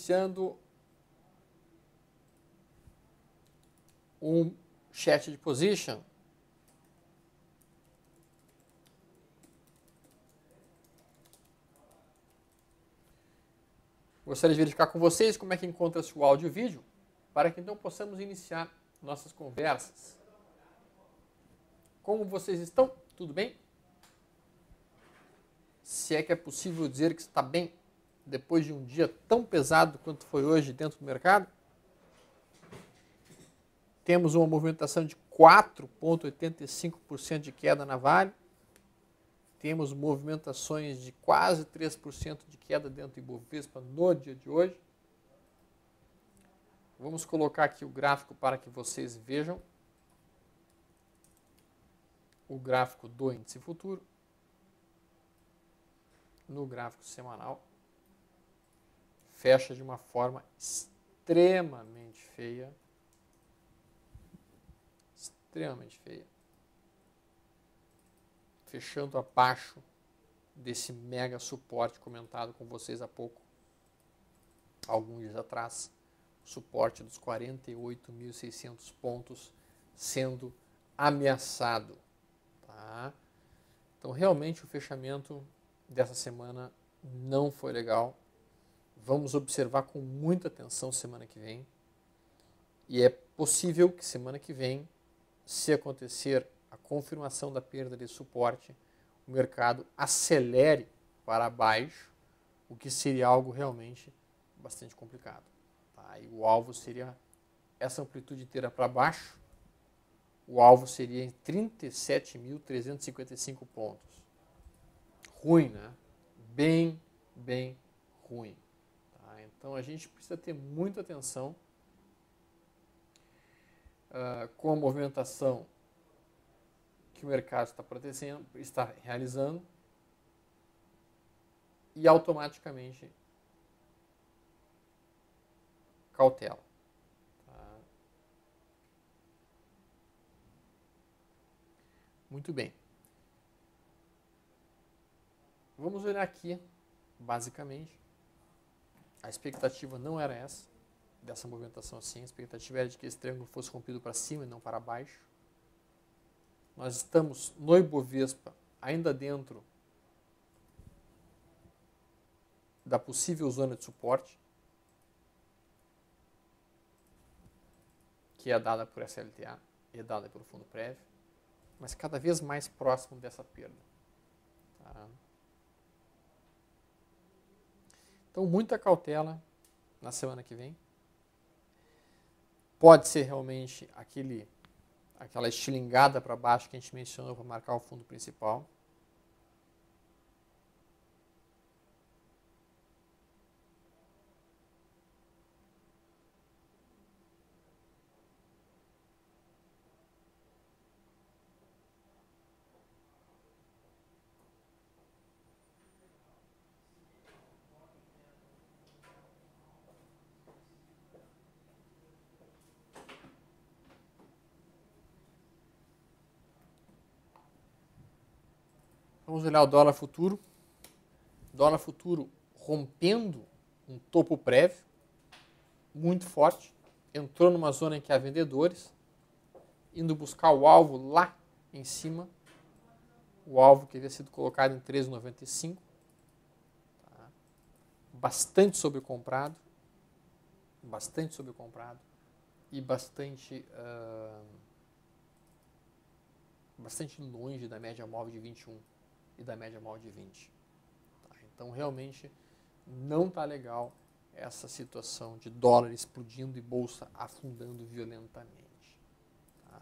iniciando um chat de position. Gostaria de verificar com vocês como é que encontra-se o áudio e o vídeo, para que então possamos iniciar nossas conversas. Como vocês estão? Tudo bem? Se é que é possível dizer que está bem depois de um dia tão pesado quanto foi hoje dentro do mercado. Temos uma movimentação de 4,85% de queda na Vale. Temos movimentações de quase 3% de queda dentro do Ibovespa no dia de hoje. Vamos colocar aqui o gráfico para que vocês vejam o gráfico do índice futuro no gráfico semanal. Fecha de uma forma extremamente feia. Extremamente feia. Fechando abaixo desse mega suporte comentado com vocês há pouco, alguns dias atrás, suporte dos 48.600 pontos sendo ameaçado. Tá? Então, realmente, o fechamento dessa semana não foi legal. Vamos observar com muita atenção semana que vem. E é possível que semana que vem, se acontecer a confirmação da perda de suporte, o mercado acelere para baixo, o que seria algo realmente bastante complicado. Tá? E o alvo seria essa amplitude inteira para baixo, o alvo seria em 37.355 pontos. Ruim, né? Bem ruim. Tá? Então a gente precisa ter muita atenção com a movimentação que o mercado está realizando e automaticamente cautela. Tá? Muito bem. Vamos olhar aqui, basicamente. A expectativa não era essa, dessa movimentação assim. A expectativa era de que esse triângulo fosse rompido para cima e não para baixo. Nós estamos no Ibovespa ainda dentro da possível zona de suporte, que é dada por SLTA e é dada pelo fundo prévio, mas cada vez mais próximo dessa perda. Tá? Então, muita cautela na semana que vem. Pode ser realmente aquela estilingada para baixo que a gente mencionou para marcar o fundo principal. Vamos olhar o dólar futuro. Dólar futuro rompendo um topo prévio muito forte. Entrou numa zona em que há vendedores, indo buscar o alvo lá em cima. O alvo que havia sido colocado em 13,95. Tá? Bastante sobrecomprado. Bastante sobrecomprado. E bastante longe da média móvel de 21 e da média móvel de 20. Tá? Então, realmente, não está legal essa situação de dólar explodindo e bolsa afundando violentamente. Tá?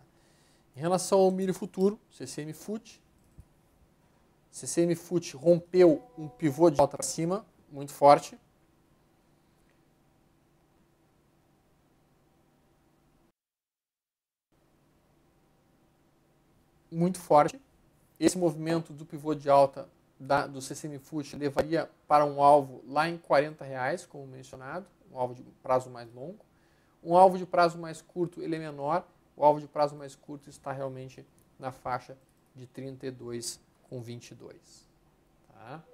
Em relação ao milho futuro, CCM FUT rompeu um pivô de alta para cima, muito forte. Muito forte. Esse movimento do pivô de alta do CCM FUT levaria para um alvo lá em R$40, como mencionado, um alvo de prazo mais longo. Um alvo de prazo mais curto, ele é menor. O alvo de prazo mais curto está realmente na faixa de 32,22. Tá?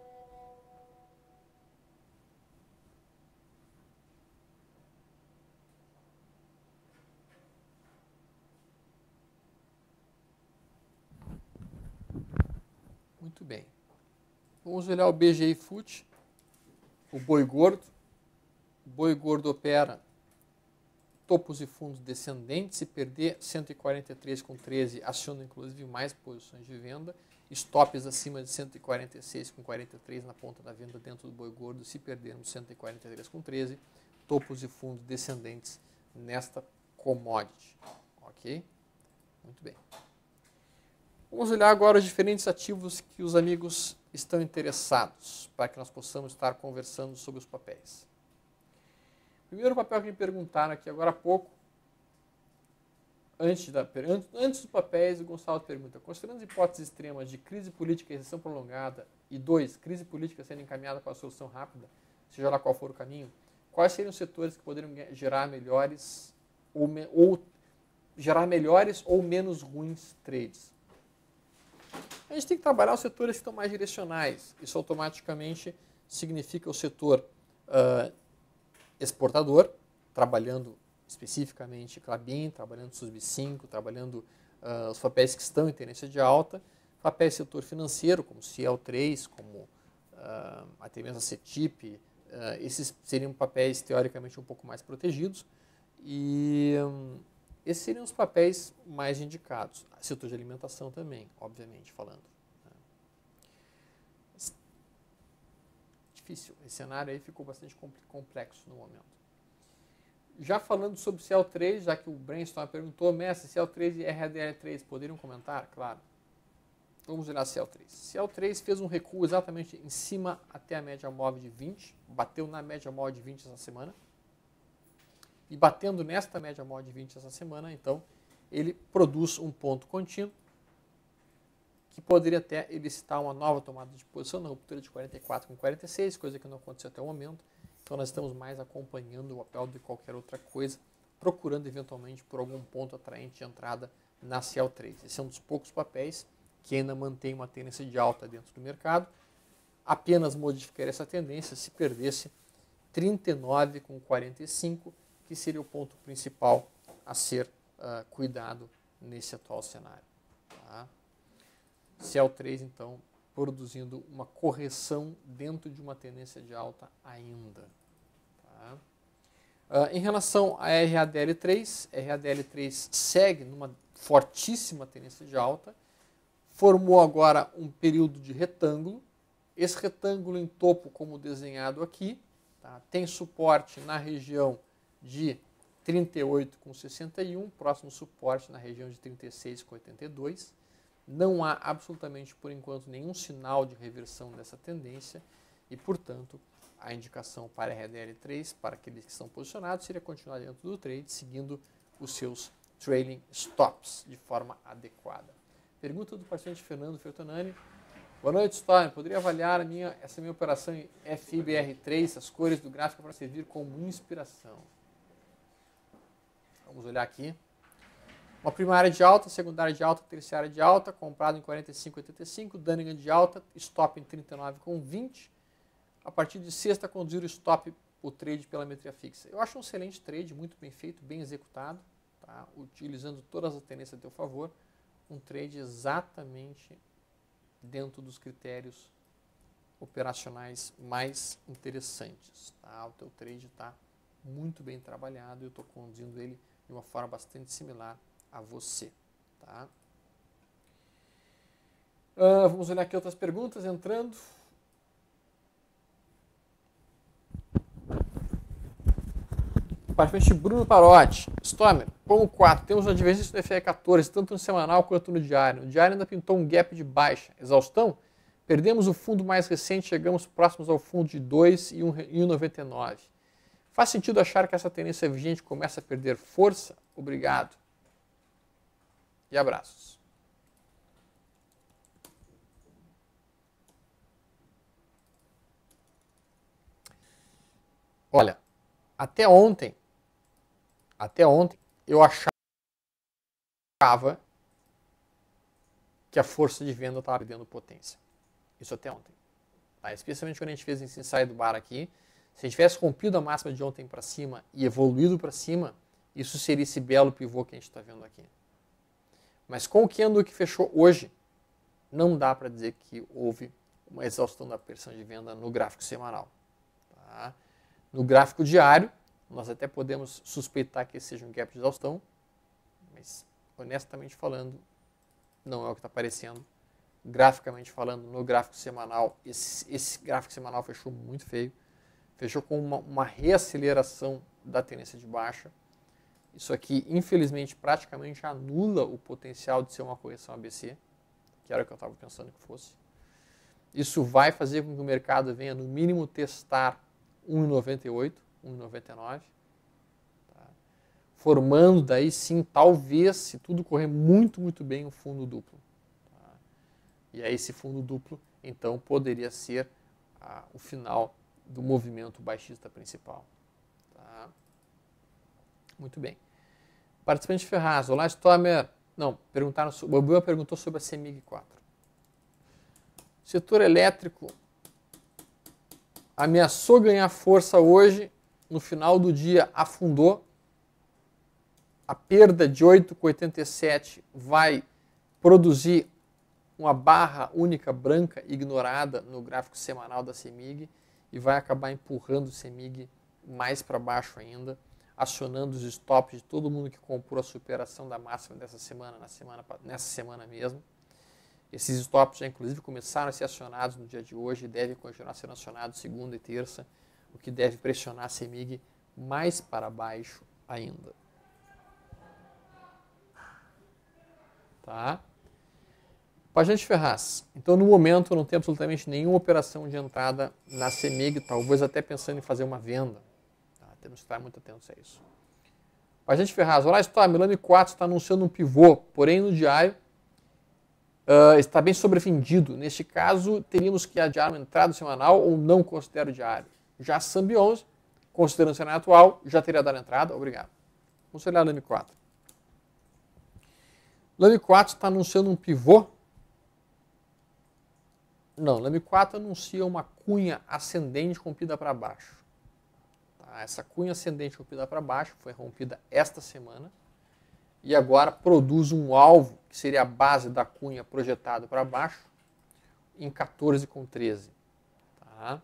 Muito bem. Vamos olhar o BGI FUT, o boi gordo. O boi gordo opera topos e fundos descendentes. Se perder 143,13, aciona inclusive mais posições de venda. Stops acima de 146,43 na ponta da venda dentro do boi gordo. Se perdermos 143,13, topos e fundos descendentes nesta commodity. Ok? Muito bem. Vamos olhar agora os diferentes ativos que os amigos estão interessados, para que nós possamos estar conversando sobre os papéis. Primeiro papel que me perguntaram aqui agora há pouco, antes dos papéis, o Gonçalo pergunta: considerando as hipóteses extremas de crise política e recessão prolongada, e 2, crise política sendo encaminhada para a solução rápida, seja lá qual for o caminho, quais seriam os setores que poderiam gerar melhores ou menos ruins trades? A gente tem que trabalhar os setores que estão mais direcionais. Isso automaticamente significa o setor exportador, trabalhando especificamente Klabin, trabalhando SUSB 5, trabalhando os papéis que estão em tendência de alta, papéis do setor financeiro, como Ciel 3, como até mesmo a CETIP, esses seriam papéis teoricamente um pouco mais protegidos, e esses seriam os papéis mais indicados. Setor de alimentação também, obviamente, falando. Difícil. Esse cenário aí ficou bastante complexo no momento. Já falando sobre CL3, já que o Brainstorm perguntou, mestre, CL3 e RADL3 poderiam comentar? Claro. Vamos olhar CL3. CL3 fez um recuo exatamente em cima até a média móvel de 20, bateu na média móvel de 20 essa semana. E batendo nesta média móvel de 20 essa semana, então, ele produz um ponto contínuo que poderia até elicitar uma nova tomada de posição na ruptura de 44 com 46, coisa que não aconteceu até o momento. Então nós estamos mais acompanhando o papel de qualquer outra coisa, procurando eventualmente por algum ponto atraente de entrada na CL3. Esse é um dos poucos papéis que ainda mantém uma tendência de alta dentro do mercado. Apenas modificaria essa tendência se perdesse 39 com 45, que seria o ponto principal a ser cuidado nesse atual cenário. Tá? CL3, então, produzindo uma correção dentro de uma tendência de alta ainda. Tá? Em relação a RADL3, RADL3 segue numa fortíssima tendência de alta, formou agora um período de retângulo. Esse retângulo em topo, como desenhado aqui, tá? Tem suporte na região de 38,61, próximo suporte na região de 36,82. Não há absolutamente, por enquanto, nenhum sinal de reversão dessa tendência e, portanto, a indicação para RDL3, para aqueles que estão posicionados, seria continuar dentro do trade, seguindo os seus trailing stops de forma adequada. Pergunta do paciente Fernando Fertonani. Boa noite, Storm. Poderia avaliar essa minha operação em FIBR3, as cores do gráfico para servir como inspiração? Vamos olhar aqui. Uma primária de alta, secundária de alta, terciária de alta, comprado em 45,85, Dunningham de alta, stop em 39,20. A partir de sexta, conduzir o stop, o trade pela metria fixa. Eu acho um excelente trade, muito bem feito, bem executado, tá? Utilizando todas as tendências a teu favor. Um trade exatamente dentro dos critérios operacionais mais interessantes. Tá? O teu trade está muito bem trabalhado e eu estou conduzindo ele de uma forma bastante similar a você. Tá? Vamos olhar aqui outras perguntas entrando. Participante Bruno Parotti. Stormer, como 4, temos uma divergência do FE14, tanto no semanal quanto no diário. No diário ainda pintou um gap de baixa. Exaustão? Perdemos o fundo mais recente, chegamos próximos ao fundo de 2 e 1,99. Faz sentido achar que essa tendência vigente começa a perder força? Obrigado. E abraços. Olha, até ontem eu achava que a força de venda estava perdendo potência. Isso até ontem. Tá? Especialmente quando a gente fez esse ensaio do bar aqui. Se a gente tivesse rompido a máxima de ontem para cima e evoluído para cima, isso seria esse belo pivô que a gente está vendo aqui. Mas com o candle que fechou hoje, não dá para dizer que houve uma exaustão da pressão de venda no gráfico semanal. Tá? No gráfico diário, nós até podemos suspeitar que esse seja um gap de exaustão, mas honestamente falando, não é o que está aparecendo. Graficamente falando, no gráfico semanal, esse gráfico semanal fechou muito feio, fechou com uma reaceleração da tendência de baixa. Isso aqui, infelizmente, praticamente anula o potencial de ser uma correção ABC, que era o que eu estava pensando que fosse. Isso vai fazer com que o mercado venha, no mínimo, testar 1,98, 1,99, tá? Formando daí sim, talvez, se tudo correr muito, muito bem, um fundo duplo. Tá? E aí esse fundo duplo, então, poderia ser o final do movimento baixista principal. Tá? Muito bem. Participante Ferraz, olá, Stomer. Não, o Bobuel perguntou sobre a CEMIG 4. Setor elétrico ameaçou ganhar força hoje, no final do dia afundou. A perda de 8,87 vai produzir uma barra única branca ignorada no gráfico semanal da CEMIG e vai acabar empurrando o CEMIG mais para baixo ainda, acionando os stops de todo mundo que comprou a superação da máxima dessa semana, nessa semana mesmo. Esses stops já inclusive começaram a ser acionados no dia de hoje e devem continuar sendo acionados segunda e terça, o que deve pressionar a CEMIG mais para baixo ainda. Tá? Pajante Ferraz. Então, no momento, não tem absolutamente nenhuma operação de entrada na CEMIG, talvez até pensando em fazer uma venda. Tá? Temos que estar muito atentos a isso. Pajante Ferraz. Olá, Lame 4 está anunciando um pivô, porém no diário está bem sobrevendido. Neste caso, teríamos que adiar uma entrada semanal ou não considero diário. Já a Sambi 11, considerando o cenário atual, já teria dado entrada. Obrigado. Vamos olhar Lame 4. Lame 4 está anunciando um pivô. Não, Lame 4 anuncia uma cunha ascendente rompida para baixo. Tá? Essa cunha ascendente rompida para baixo foi rompida esta semana e agora produz um alvo, que seria a base da cunha projetado para baixo, em 14,13. Tá?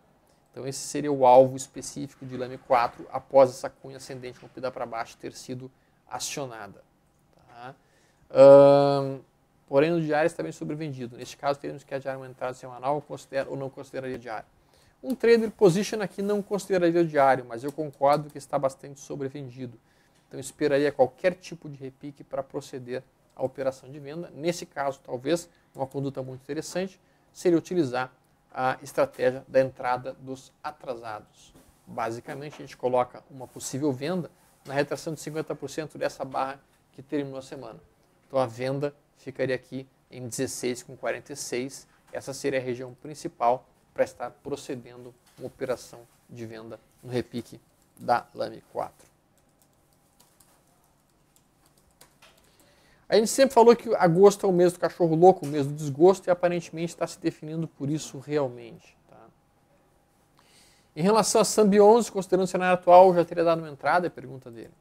Então esse seria o alvo específico de Lame 4 após essa cunha ascendente rompida para baixo ter sido acionada. Tá? Porém, no diário está bem sobrevendido. Neste caso, teremos que adiar uma entrada semanal ou não consideraria diário. Um trader position aqui não consideraria diário, mas eu concordo que está bastante sobrevendido. Então, esperaria qualquer tipo de repique para proceder à operação de venda. Nesse caso, talvez, uma conduta muito interessante seria utilizar a estratégia da entrada dos atrasados. Basicamente, a gente coloca uma possível venda na retração de 50% dessa barra que terminou a semana. Então, a venda ficaria aqui em 16,46. Essa seria a região principal para estar procedendo uma operação de venda no repique da Lame 4. A gente sempre falou que agosto é o mês do cachorro louco, o mês do desgosto, e aparentemente está se definindo por isso realmente. Tá? Em relação a Sambi 11, considerando o cenário atual, já teria dado uma entrada? É a pergunta dele.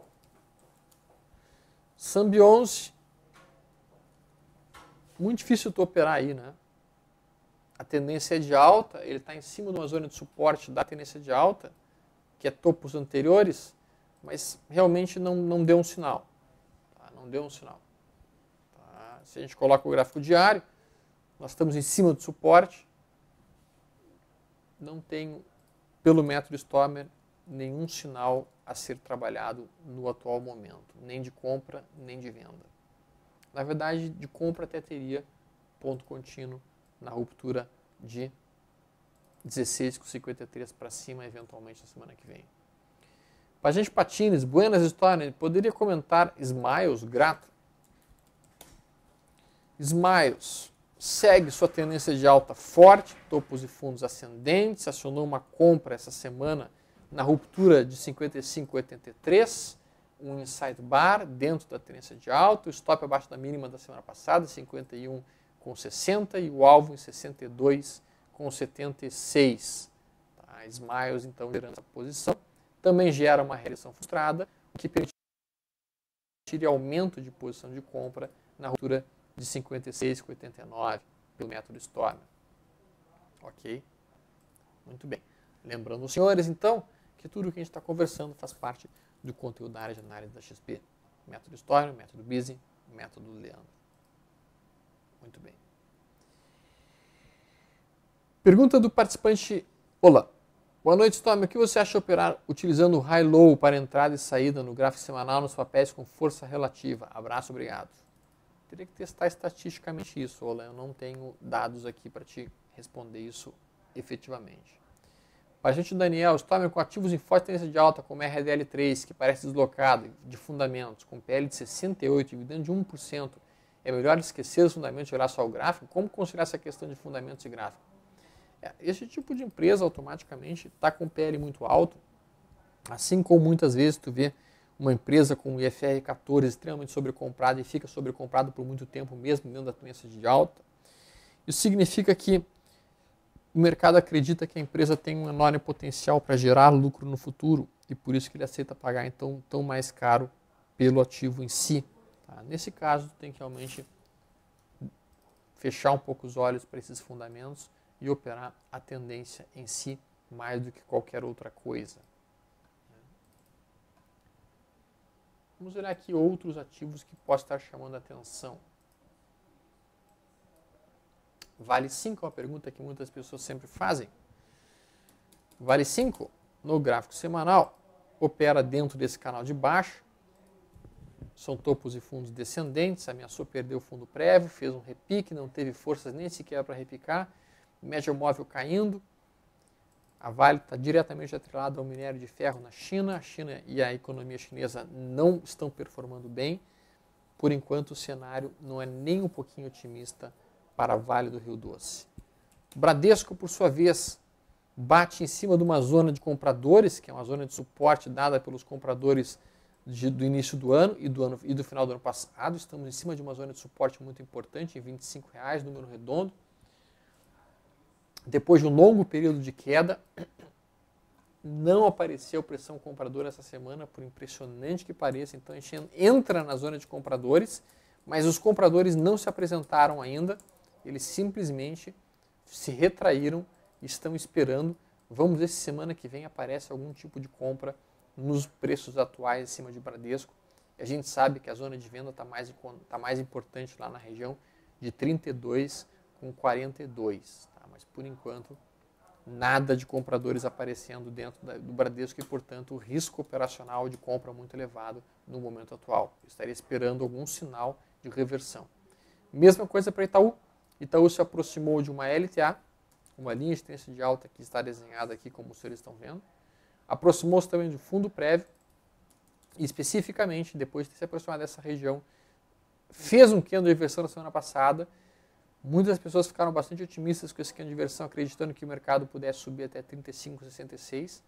Sambi 11, muito difícil tu operar aí, né? A tendência é de alta, ele está em cima de uma zona de suporte da tendência de alta, que é topos anteriores, mas realmente não deu um sinal. Tá? Não deu um sinal. Tá? Se a gente coloca o gráfico diário, nós estamos em cima do suporte, não tem, pelo método Stomer, nenhum sinal a ser trabalhado no atual momento, nem de compra, nem de venda. Na verdade, de compra até teria ponto contínuo na ruptura de 16,53 para cima, eventualmente, na semana que vem. Pajante Patines, buenas histórias. Poderia comentar Smiles, grato? Smiles segue sua tendência de alta forte, topos e fundos ascendentes, acionou uma compra essa semana na ruptura de 55,83, um inside bar dentro da tendência de alta, o stop abaixo da mínima da semana passada, 51,60 e o alvo em 62,76. Tá? Smiles, então, gerando essa posição, também gera uma realização frustrada, o que permitiria aumento de posição de compra na ruptura de 56,89. pelo método Stormer. Ok? Muito bem. Lembrando os senhores, então, que tudo que a gente está conversando faz parte do conteúdo da área de análise da XP. Método Stormer, método Busy, método Leandro. Muito bem. Pergunta do participante. Olá. Boa noite, Stormer. O que você acha de operar utilizando o high-low para entrada e saída no gráfico semanal nos papéis com força relativa? Abraço, obrigado. Teria que testar estatisticamente isso, Olá. Eu não tenho dados aqui para te responder isso efetivamente. Paciente Daniel, Stormer com ativos em forte tendência de alta, como RDL3, que parece deslocado de fundamentos, com PL de 68 e dividendo de 1%, é melhor esquecer os fundamentos e olhar só o gráfico? Como conciliar essa questão de fundamentos e gráfico? Esse tipo de empresa automaticamente está com PL muito alto, assim como muitas vezes tu vê uma empresa com o IFR 14 extremamente sobrecomprada e fica sobrecomprado por muito tempo, mesmo dentro da tendência de alta. Isso significa que o mercado acredita que a empresa tem um enorme potencial para gerar lucro no futuro e por isso que ele aceita pagar então tão mais caro pelo ativo em si. Tá? Nesse caso, tu tem que realmente fechar um pouco os olhos para esses fundamentos e operar a tendência em si mais do que qualquer outra coisa. Vamos olhar aqui outros ativos que possam estar chamando a atenção. Vale 5 é uma pergunta que muitas pessoas sempre fazem. Vale 5, no gráfico semanal, opera dentro desse canal de baixo. São topos e fundos descendentes, ameaçou perder o fundo prévio, fez um repique, não teve forças nem sequer para repicar. Média móvel caindo. A Vale está diretamente atrelada ao minério de ferro na China. A China e a economia chinesa não estão performando bem. Por enquanto, o cenário não é nem um pouquinho otimista para a Vale do Rio Doce. Bradesco, por sua vez, bate em cima de uma zona de compradores, que é uma zona de suporte dada pelos compradores do início do ano e do final do ano passado. Estamos em cima de uma zona de suporte muito importante, em R$ 25,00, número redondo. Depois de um longo período de queda, não apareceu pressão compradora essa semana, por impressionante que pareça. Então a gente entra na zona de compradores, mas os compradores não se apresentaram ainda, eles simplesmente se retraíram e estão esperando. Vamos ver se semana que vem aparece algum tipo de compra nos preços atuais acima de Bradesco. E a gente sabe que a zona de venda está mais importante lá na região de 32 com 42. Mas por enquanto, nada de compradores aparecendo dentro do Bradesco e, portanto, o risco operacional de compra muito elevado no momento atual. Eu estaria esperando algum sinal de reversão. Mesma coisa para Itaú. Itaú se aproximou de uma LTA, uma linha de tendência de alta que está desenhada aqui, como os senhores estão vendo. Aproximou-se também do fundo prévio e, especificamente, depois de se aproximar dessa região, fez um candle de reversão na semana passada. Muitas pessoas ficaram bastante otimistas com esse candle de inversão, acreditando que o mercado pudesse subir até 35,66.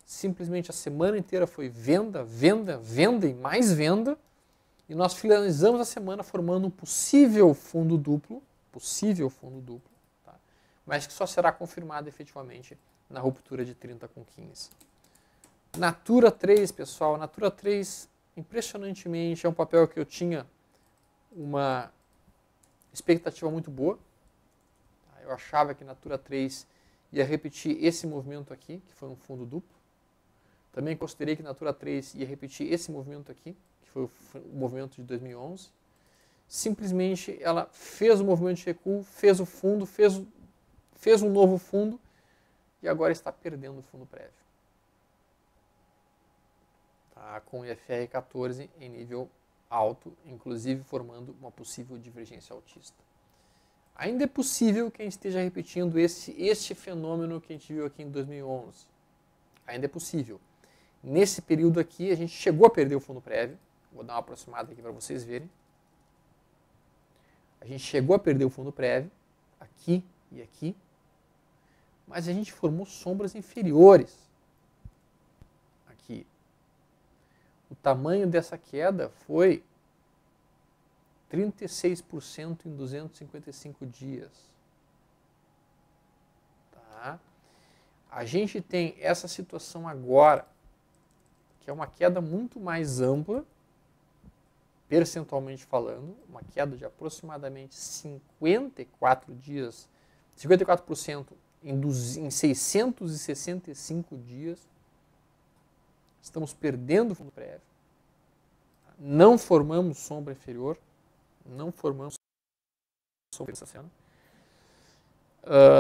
Simplesmente a semana inteira foi venda, venda, venda e mais venda. E nós finalizamos a semana formando um possível fundo duplo, tá? Mas que só será confirmado efetivamente na ruptura de 30 com 15. Natura 3, pessoal. Natura 3, impressionantemente, é um papel que eu tinha uma expectativa muito boa. Eu achava que Natura 3 ia repetir esse movimento aqui, que foi um fundo duplo. Também considerei que Natura 3 ia repetir esse movimento aqui, que foi o movimento de 2011. Simplesmente ela fez o movimento de recuo, fez o fundo, fez um novo fundo e agora está perdendo o fundo prévio. Tá, com o IFR 14 em nível alto, inclusive formando uma possível divergência altista. Ainda é possível que a gente esteja repetindo este fenômeno que a gente viu aqui em 2011. Ainda é possível. Nesse período aqui, a gente chegou a perder o fundo prévio. Vou dar uma aproximada aqui para vocês verem. A gente chegou a perder o fundo prévio, aqui e aqui, mas a gente formou sombras inferiores. Aqui. O tamanho dessa queda foi 36% em 255 dias. Tá? A gente tem essa situação agora, que é uma queda muito mais ampla, percentualmente falando, uma queda de aproximadamente 54 dias, 54% em 665 dias. Estamos perdendo fundo prévio. Não formamos sombra inferior, não formamos sombra essa semana.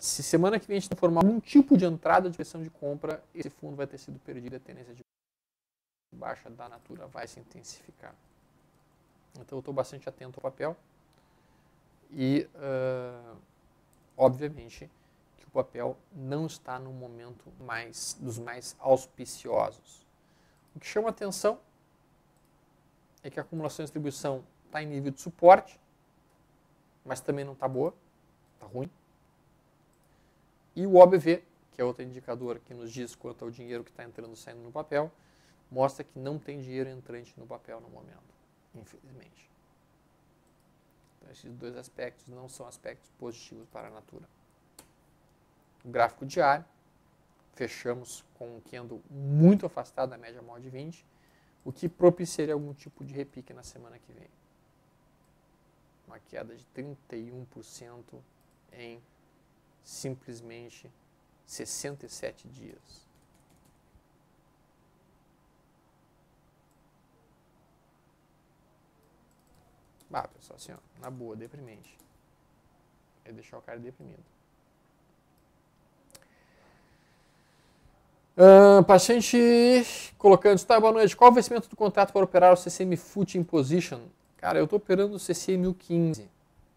Se semana que vem a gente não formar algum tipo de entrada de pressão de compra, esse fundo vai ter sido perdido, a tendência de baixa da Natura vai se intensificar. Então eu estou bastante atento ao papel e, obviamente, que o papel não está no momento dos mais auspiciosos. O que chama atenção é que a acumulação e distribuição está em nível de suporte, mas também não está boa, está ruim. E o OBV, que é outro indicador que nos diz quanto ao dinheiro que está entrando e saindo no papel, mostra que não tem dinheiro entrante no papel no momento, infelizmente. Então, esses dois aspectos não são aspectos positivos para a Natura. O gráfico diário, fechamos com um candle muito afastado da média móvel de 20, o que propiciaria algum tipo de repique na semana que vem. Uma queda de 31% em simplesmente 67 dias. Pessoal, assim, ó, na boa, deprimente. É deixar o cara deprimido. Paciente colocando, tá, boa noite, qual o vencimento do contrato para operar o CCM Foot in Position? Cara, eu estou operando o CC1015.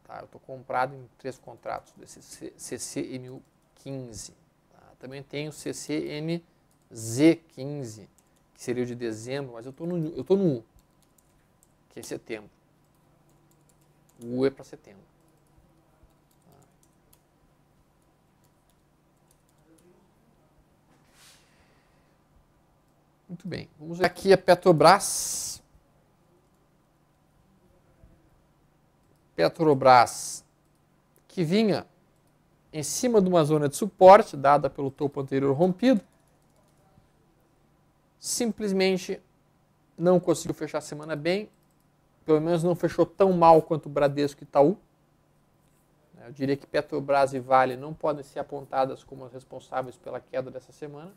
Tá? Eu estou comprado em 3 contratos desse CC1015. Tá? Também tenho o CCMZ15, que seria o de dezembro, mas eu estou no U, que é setembro. O U é para setembro. Muito bem, vamos ver aqui a Petrobras. Petrobras, que vinha em cima de uma zona de suporte, dada pelo topo anterior rompido, simplesmente não conseguiu fechar a semana bem, pelo menos não fechou tão mal quanto o Bradesco e Itaú. Eu diria que Petrobras e Vale não podem ser apontadas como as responsáveis pela queda dessa semana.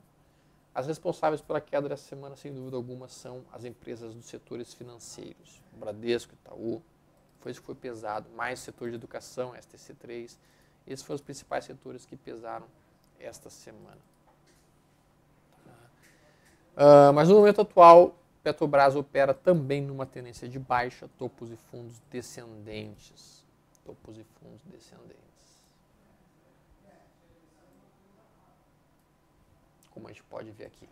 As responsáveis pela queda dessa semana, sem dúvida alguma, são as empresas dos setores financeiros. Bradesco, Itaú, foi isso que foi pesado. Mais o setor de educação, STC3. Esses foram os principais setores que pesaram esta semana. Mas no momento atual, Petrobras opera também numa tendência de baixa, topos e fundos descendentes. Topos e fundos descendentes. Como a gente pode ver aqui.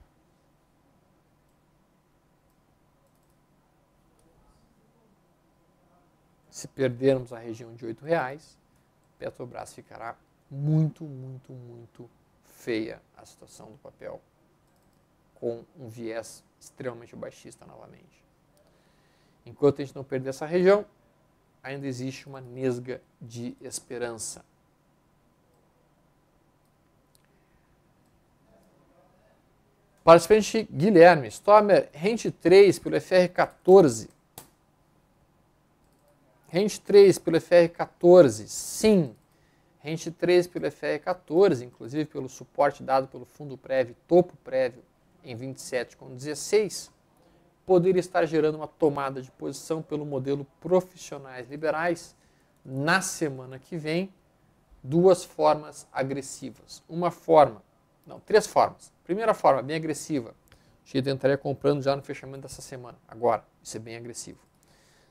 Se perdermos a região de R$8, Petrobras ficará muito, muito, muito feia a situação do papel, com um viés extremamente baixista novamente. Enquanto a gente não perder essa região, ainda existe uma nesga de esperança. Participante Guilherme, Stormer, rente 3 pelo FR14. Rente 3 pelo FR14, sim. Rente 3 pelo FR14, inclusive pelo suporte dado pelo fundo prévio, topo prévio, em 27,16, poderia estar gerando uma tomada de posição pelo modelo profissionais liberais na semana que vem, 2 formas agressivas. Três formas. Primeira forma, bem agressiva. A gente entraria comprando já no fechamento dessa semana, agora. Isso é bem agressivo.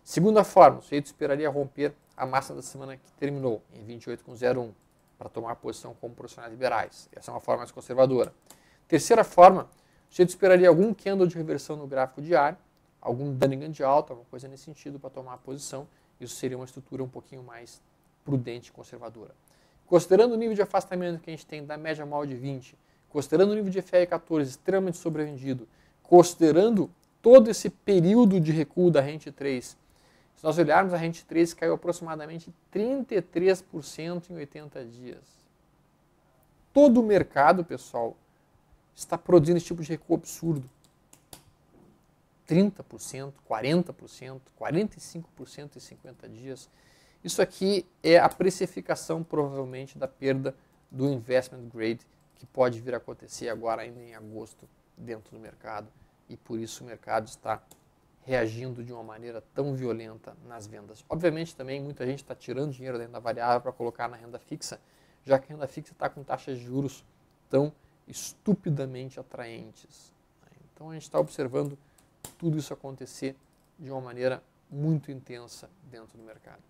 Segunda forma, o sujeito esperaria romper a máxima da semana que terminou, em 28,01, para tomar posição como profissionais liberais. Essa é uma forma mais conservadora. Terceira forma, o sujeito esperaria algum candle de reversão no gráfico diário, algum Dunningham de alta, alguma coisa nesse sentido para tomar a posição. Isso seria uma estrutura um pouquinho mais prudente e conservadora. Considerando o nível de afastamento que a gente tem da média móvel de 20, considerando o nível de FR14 extremamente sobrevendido, considerando todo esse período de recuo da rente 3, se nós olharmos, a rente 3 caiu aproximadamente 33% em 80 dias. Todo o mercado, pessoal, está produzindo esse tipo de recuo absurdo. 30%, 40%, 45% em 50 dias. Isso aqui é a precificação, provavelmente, da perda do investment grade, que pode vir a acontecer agora ainda em agosto dentro do mercado. E por isso o mercado está reagindo de uma maneira tão violenta nas vendas. Obviamente também muita gente está tirando dinheiro da renda variável para colocar na renda fixa, já que a renda fixa está com taxas de juros tão estupidamente atraentes. Então a gente está observando tudo isso acontecer de uma maneira muito intensa dentro do mercado.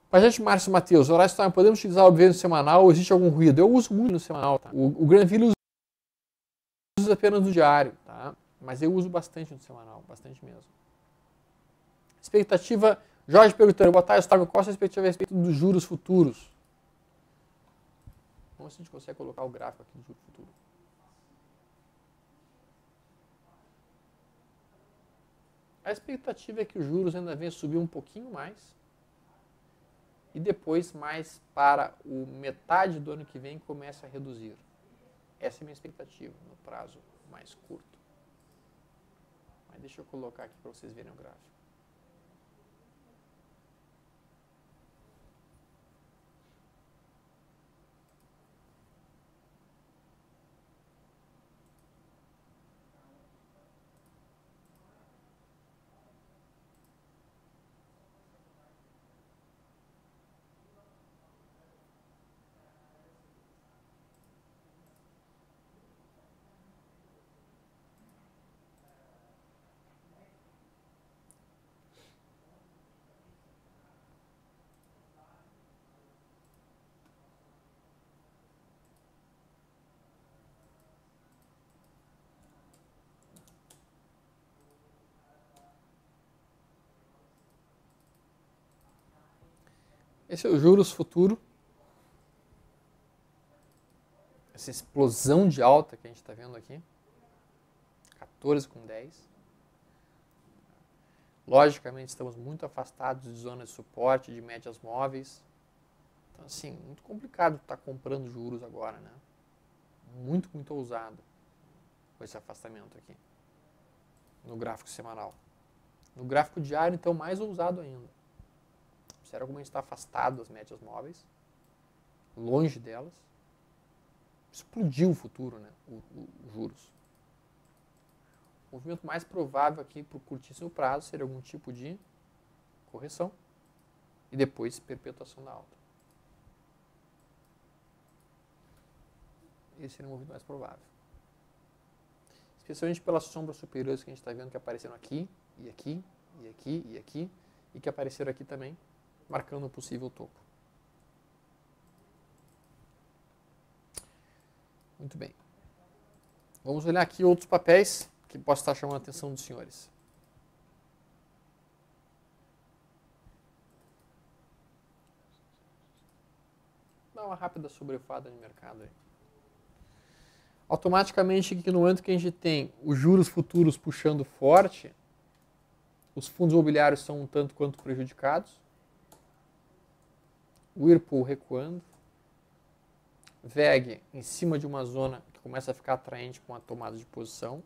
Pajete Márcio Matheus, horário está, podemos utilizar o no semanal ou existe algum ruído? Eu uso muito no semanal. Tá? O Granville usa apenas no diário, tá? Mas eu uso bastante no semanal, bastante mesmo. Expectativa, Jorge perguntando, boa tarde, Gustavo, qual a sua expectativa a respeito dos juros futuros? Vamos ver se a gente consegue colocar o gráfico aqui do juro futuro. A expectativa é que os juros ainda venham subir um pouquinho mais e depois mais para o metade do ano que vem comece a reduzir. Essa é a minha expectativa no prazo mais curto. Mas deixa eu colocar aqui para vocês verem o gráfico. Esse é o juros futuro. Essa explosão de alta que a gente está vendo aqui. 14,10. Logicamente, estamos muito afastados de zonas de suporte, de médias móveis. Então, assim, muito complicado estar comprando juros agora, né? Muito, muito ousado com esse afastamento aqui. No gráfico semanal. No gráfico diário, então, mais ousado ainda. Observa como a gente está afastado das médias móveis, longe delas. Explodiu o futuro, né? Os juros. O movimento mais provável aqui para o curtíssimo prazo seria algum tipo de correção e depois perpetuação da alta. Esse seria o movimento mais provável. Especialmente pelas sombras superiores que a gente está vendo que apareceram aqui, e aqui, e aqui, e aqui, e que apareceram aqui também, marcando um possível topo. Muito bem. Vamos olhar aqui outros papéis que possam estar chamando a atenção dos senhores. Dá uma rápida sobrefada no mercado aí. Automaticamente, aqui no momento que a gente tem os juros futuros puxando forte, os fundos imobiliários são um tanto quanto prejudicados. O Whirlpool recuando. VEG em cima de uma zona que começa a ficar atraente com a tomada de posição.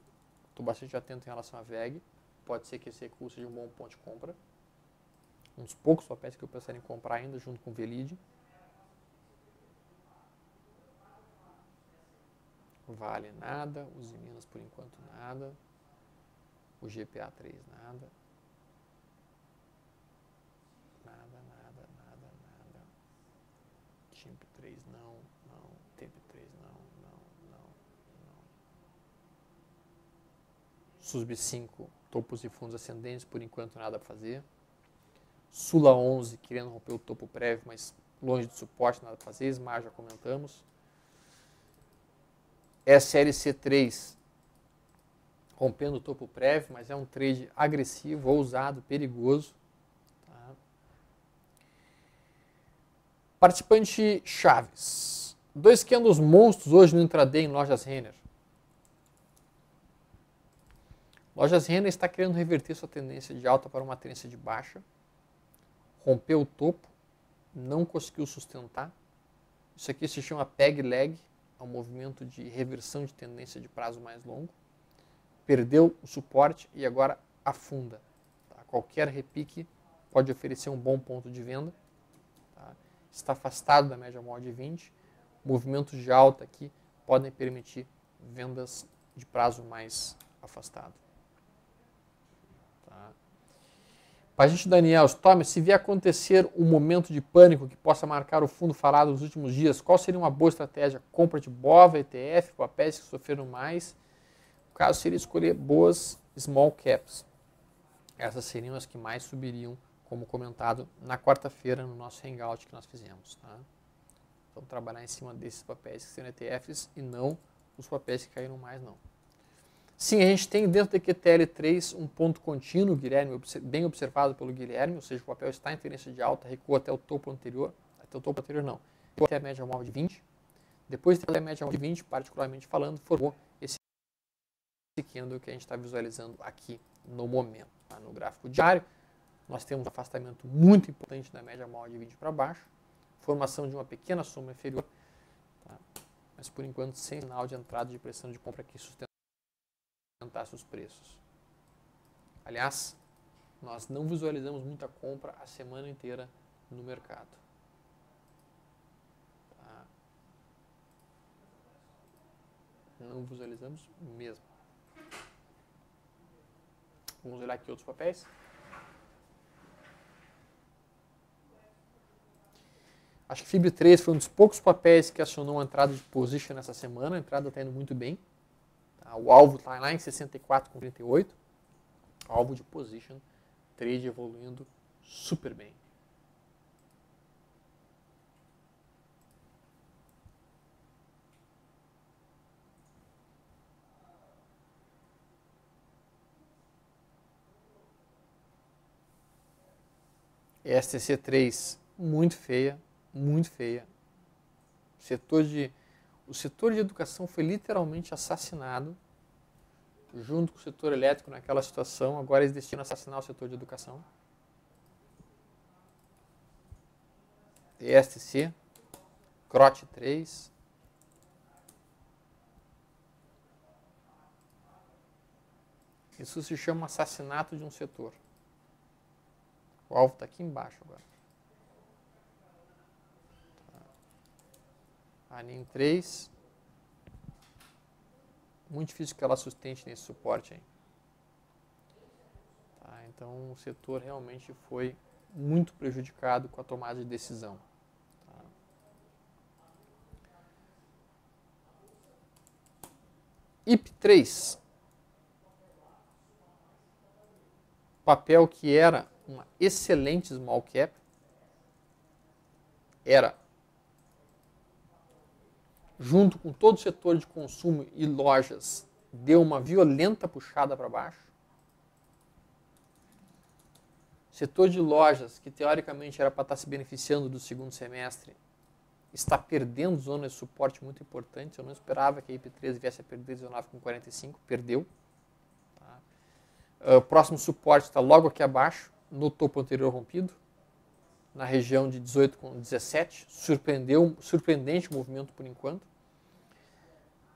Estou bastante atento em relação à VEG. Pode ser que esse recuo seja um bom ponto de compra. Um dos poucos papéis que eu pensaria em comprar ainda, junto com o Velid. Vale nada. Os Minas por enquanto nada. O GPA3 nada. TIMP3 não. TEMP3 não. SUSB5, topos e fundos ascendentes, por enquanto nada a fazer. Sula 11, querendo romper o topo prévio, mas longe de suporte, nada a fazer. SMAR já comentamos. SLC3, rompendo o topo prévio, mas é um trade agressivo, ousado, perigoso. Tá? Participante Chaves. 2 candles monstros hoje no intraday em Lojas Renner. Lojas Renner está querendo reverter sua tendência de alta para uma tendência de baixa. Rompeu o topo, não conseguiu sustentar. Isso aqui se chama peg leg, é um movimento de reversão de tendência de prazo mais longo. perdeu o suporte e agora afunda. Tá? Qualquer repique pode oferecer um bom ponto de venda. Tá? Está afastado da média móvel de 20. Movimentos de alta aqui podem permitir vendas de prazo mais afastado. Tá? Para a gente, Daniel, tome, se vier acontecer um momento de pânico que possa marcar o fundo falado nos últimos dias, qual seria uma boa estratégia? Compra de BOVA, ETF, papéis que sofreram mais? O caso seria escolher boas small caps. Essas seriam as que mais subiriam, como comentado na quarta-feira no nosso hangout que nós fizemos. Tá? Então, trabalhar em cima desses papéis que seriam ETFs e não os papéis que caíram mais, não. Sim, a gente tem dentro da QTL3 um ponto contínuo, Guilherme, bem observado pelo Guilherme, ou seja, o papel está em tendência de alta, recuou até o topo anterior, não, até a média móvel de 20. Depois da média móvel de 20, particularmente falando, formou esse candle que a gente está visualizando aqui no momento. Tá? No gráfico diário, nós temos um afastamento muito importante da média móvel de 20 para baixo, formação de uma pequena sombra inferior, tá? Mas por enquanto sem sinal de entrada de pressão de compra que sustentasse os preços. Aliás, nós não visualizamos muita compra a semana inteira no mercado. Tá? Não visualizamos mesmo. Vamos olhar aqui outros papéis. Acho que FIB3 foi um dos poucos papéis que acionou uma entrada de position nessa semana. A entrada está indo muito bem. Tá? O alvo está lá em 64,38. Alvo de position. Trade evoluindo super bem. STC3 muito feia. Muito feia. O setor de educação foi literalmente assassinado, junto com o setor elétrico naquela situação. Agora eles destinam a assassinar o setor de educação. ESTC, CROT 3. Isso se chama assassinato de um setor. O alvo está aqui embaixo agora. A NIM 3, muito difícil que ela sustente nesse suporte aí. Tá, então o setor realmente foi muito prejudicado com a tomada de decisão. Tá. IP3, papel que era uma excelente small cap, junto com todo o setor de consumo e lojas, deu uma violenta puxada para baixo. Setor de lojas, que teoricamente era para estar se beneficiando do segundo semestre, está perdendo zona de suporte muito importante. Eu não esperava que a IP3 viesse a perder 19,45, perdeu. Tá? O próximo suporte está logo aqui abaixo, no topo anterior rompido, na região de 18,17, surpreendente o movimento por enquanto.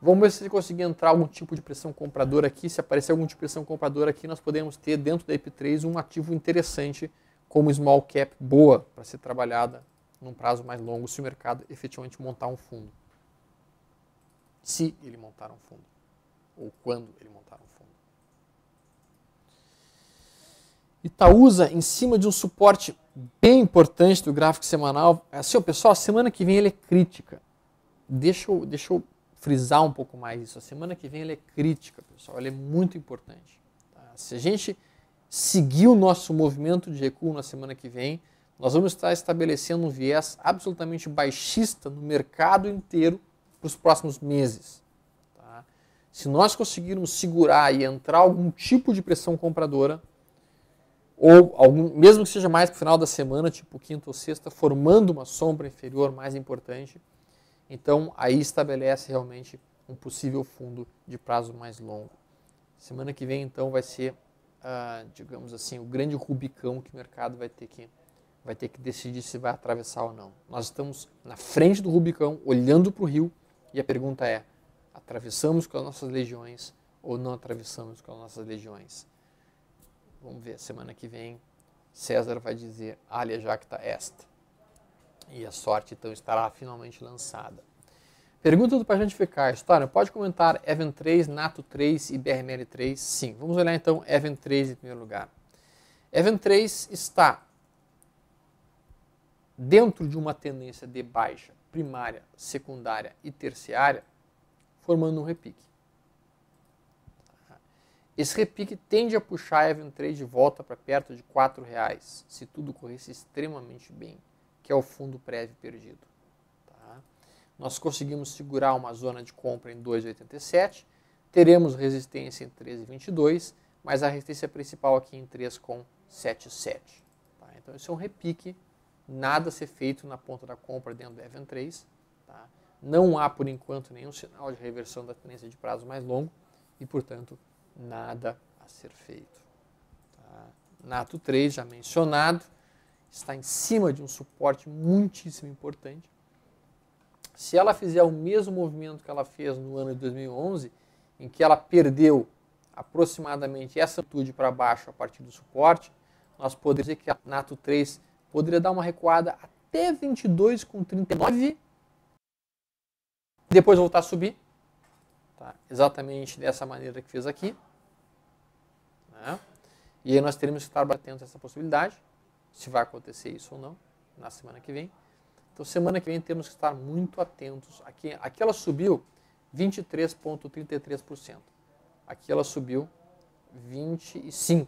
Vamos ver se conseguir entrar algum tipo de pressão compradora aqui. Se aparecer algum tipo de pressão compradora aqui, nós podemos ter dentro da IP3 um ativo interessante como small cap boa para ser trabalhada num prazo mais longo, se o mercado efetivamente montar um fundo. Se ele montar um fundo. Ou quando ele montar um fundo. Itaúsa, em cima de um suporte bem importante do gráfico semanal. Assim, pessoal, a semana que vem ele é crítica. Deixa eu frisar um pouco mais isso. A semana que vem ele é crítica, pessoal. Ele é muito importante. Tá? Se a gente seguir o nosso movimento de recuo na semana que vem, nós vamos estar estabelecendo um viés absolutamente baixista no mercado inteiro para os próximos meses. Tá? Se nós conseguirmos segurar e entrar algum tipo de pressão compradora, ou mesmo que seja mais para o final da semana, tipo quinta ou sexta, formando uma sombra inferior mais importante, então aí estabelece realmente um possível fundo de prazo mais longo. Semana que vem, então, vai ser, digamos assim, o grande rubicão que o mercado vai ter que decidir se vai atravessar ou não. Nós estamos na frente do rubicão, olhando para o rio, e a pergunta é, atravessamos com as nossas legiões ou não atravessamos com as nossas legiões? Vamos ver, semana que vem César vai dizer alia jacta est. E a sorte então estará finalmente lançada. Pergunta do Paixão de Ficar. História, pode comentar Even 3, NATO 3 e BRML 3? Sim. Vamos olhar então Even 3 em primeiro lugar. Even 3 está dentro de uma tendência de baixa primária, secundária e terciária, formando um repique. Esse repique tende a puxar a Even 3 de volta para perto de R$4, se tudo corresse extremamente bem, que é o fundo prévio perdido. Tá? Nós conseguimos segurar uma zona de compra em 2,87, teremos resistência em 13,22, mas a resistência principal aqui em 3,77. Tá? Então esse é um repique, nada a ser feito na ponta da compra dentro do Even 3. Tá? Não há, por enquanto, nenhum sinal de reversão da tendência de prazo mais longo e, portanto, nada a ser feito. Tá? NATO 3, já mencionado, está em cima de um suporte muitíssimo importante. Se ela fizer o mesmo movimento que ela fez no ano de 2011, em que ela perdeu aproximadamente essa amplitude para baixo a partir do suporte, nós poderíamos dizer que a NATO 3 poderia dar uma recuada até 22,39 e depois voltar a subir. Tá? Exatamente dessa maneira que fez aqui. Né? E aí nós teremos que estar atentos a essa possibilidade, se vai acontecer isso ou não, na semana que vem. Então, semana que vem temos que estar muito atentos. Aqui ela subiu 23,33%. Aqui ela subiu 25%.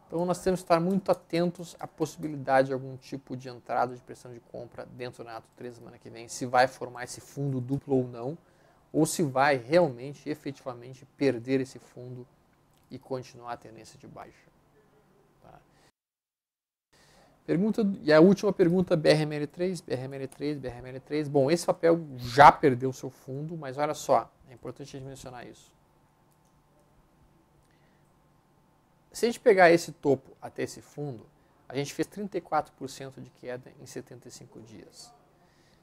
Então, nós temos que estar muito atentos à possibilidade de algum tipo de entrada de pressão de compra dentro da NATO 3 semana que vem, se vai formar esse fundo duplo ou não, ou se vai realmente, efetivamente, perder esse fundo e continuar a tendência de baixa. Tá? E a última pergunta, BRML3, BRML3, BRML3. Bom, esse papel já perdeu seu fundo, mas olha só, é importante a gente mencionar isso. Se a gente pegar esse topo até esse fundo, a gente fez 34% de queda em 75 dias.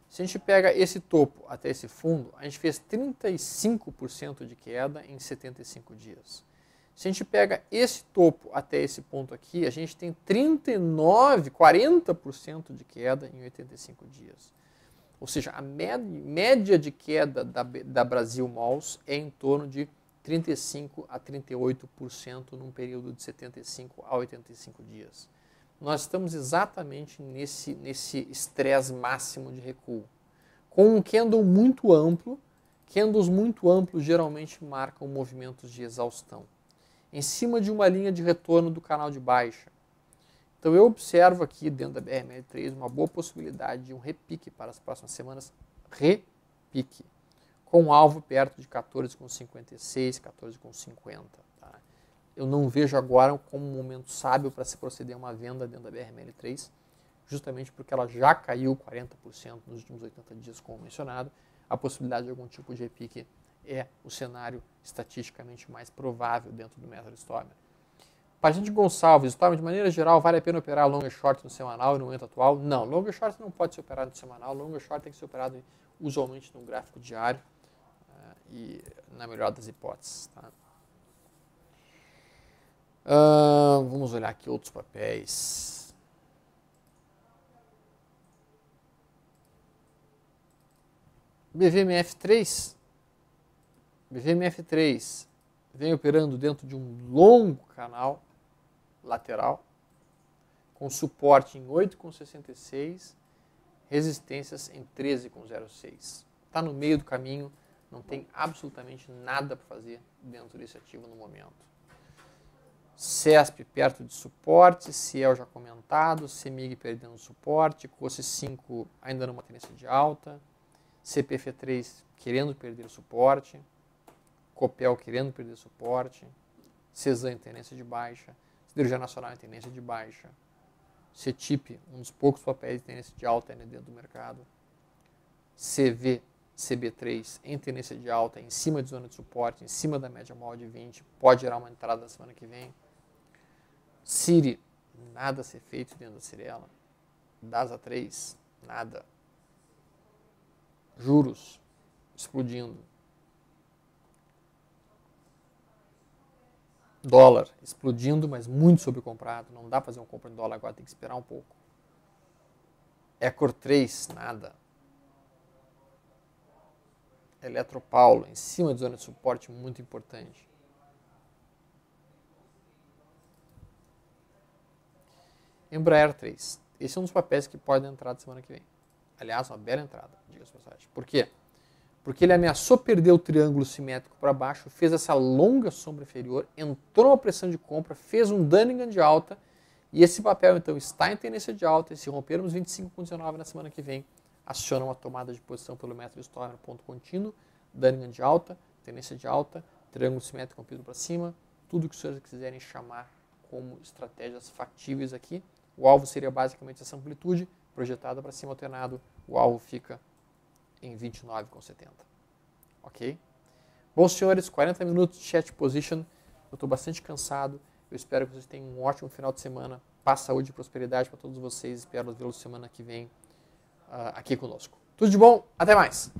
Se a gente pega esse topo até esse fundo, a gente fez 35% de queda em 75 dias. Se a gente pega esse topo até esse ponto aqui, a gente tem 40% de queda em 85 dias. Ou seja, a média de queda da Brasil Malls é em torno de 35% a 38% num período de 75 a 85 dias. Nós estamos exatamente nesse estresse máximo de recuo. Com um candle muito amplo, candles muito amplos geralmente marcam movimentos de exaustão, em cima de uma linha de retorno do canal de baixa. Então eu observo aqui dentro da BRML3 uma boa possibilidade de um repique para as próximas semanas, repique, com um alvo perto de 14,56, 14,50. Tá? Eu não vejo agora como um momento sábio para se proceder a uma venda dentro da BRML3, justamente porque ela já caiu 40% nos últimos 80 dias, como mencionado. A possibilidade de algum tipo de repique é o cenário estatisticamente mais provável dentro do método Stormer. Paciente Gonçalves, Stormer, de maneira geral, vale a pena operar long e short no semanal e no momento atual? Não, long e short não pode ser operado no semanal, long e short tem que ser operado usualmente no gráfico diário e na melhor das hipóteses. Tá? Vamos olhar aqui outros papéis. BVMF3 vem operando dentro de um longo canal lateral, com suporte em 8,66, resistências em 13,06. Está no meio do caminho, não tem absolutamente nada para fazer dentro desse ativo no momento. CESP perto de suporte, Ciel já comentado, CEMIG perdendo suporte, COSE 5 ainda numa tendência de alta, CPF3 querendo perder suporte, Copel querendo perder suporte, Cesan em tendência de baixa, Siderurgia Nacional em tendência de baixa, CETIP, um dos poucos papéis de tendência de alta ainda dentro do mercado, CB3 em tendência de alta, em cima de zona de suporte, em cima da média móvel de 20, pode gerar uma entrada na semana que vem. CIRI, nada a ser feito dentro da Cirela. DASA 3, nada. Juros explodindo. Dólar explodindo, mas muito sobrecomprado. Não dá para fazer uma compra em dólar agora, tem que esperar um pouco. Ecor 3, nada. Eletropaulo, em cima de zona de suporte, muito importante. Embraer 3. Esse é um dos papéis que pode entrar na semana que vem. Aliás, uma bela entrada, diga-se de passagem. Por quê? Porque ele ameaçou perder o triângulo simétrico para baixo, fez essa longa sombra inferior, entrou uma pressão de compra, fez um Dunningham de alta, e esse papel, então, está em tendência de alta, e se rompermos 25,19 na semana que vem, aciona uma tomada de posição pelo método Stochner no ponto contínuo, Dunningham de alta, tendência de alta, triângulo simétrico rompido para cima, tudo que os senhores quiserem chamar como estratégias factíveis aqui. O alvo seria basicamente essa amplitude, projetada para cima alternado, o alvo fica em 29,70. Ok? Bom, senhores, 40 minutos de chat position. Eu estou bastante cansado. Eu espero que vocês tenham um ótimo final de semana. Paz, saúde e prosperidade para todos vocês. Espero vê-los semana que vem aqui conosco. Tudo de bom. Até mais.